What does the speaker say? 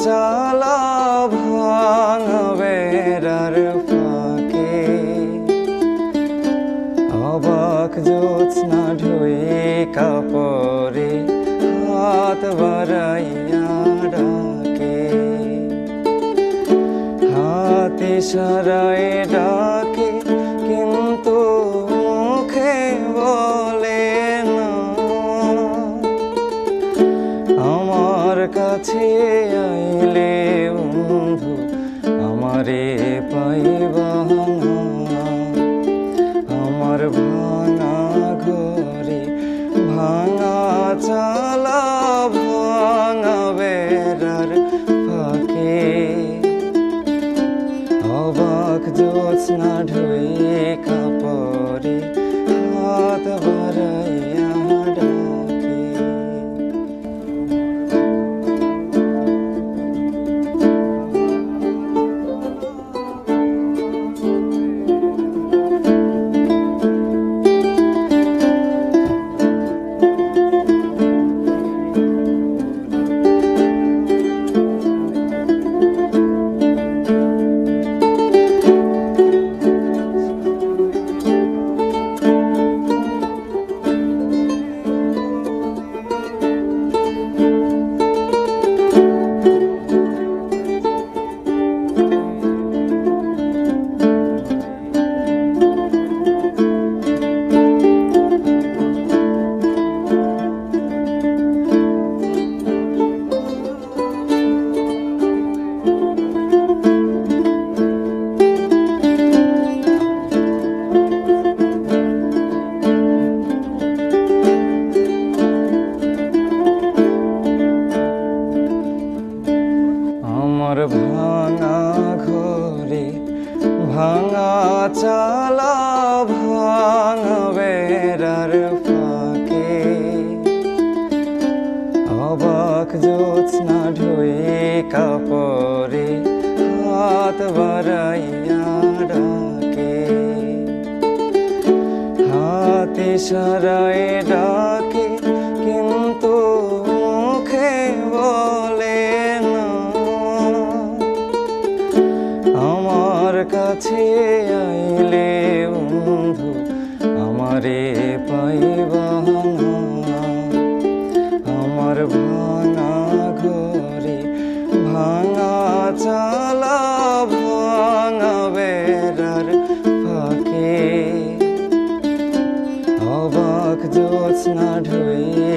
চালা ভাঙা বেড়ার ফাঁকে অবাক জ্যোৎস্না ঢুয়ে কাপড়ে হাত বাড়াইয়া ডাকে, হাত ইশারায় ডাকে কিন্তু মুখে বলে না। আমার কাছে আইলে বন্ধু আমারে পাইবা না, আমার ভাঙা ঘরে ভাঙা চালা ভাঙা বেড়ার ফাঁকে অবাক জ্যোৎস্না ঢুয়ে কাপড়ে হাত বাড়াইয়া ডাকে। আমার ভাঙা ঘরে ভাঙা চালা ভাঙা বেড়ার ফাঁকে অবাক জ্যোৎস্না ঢুয়ে কাপড়ে হাত বাড়াইয়া ডাকে, হাত ইশারায় ডাকে কিন্তু মুখে বলে না। আমার কাছে আইলে বন্ধু আমারে পাইবা না, আমার ভাঙা ঘরে ভাঙা চালা ভাঙা বেড়ার ফাঁকে অবাক জ্যোৎস্না ঢুয়ে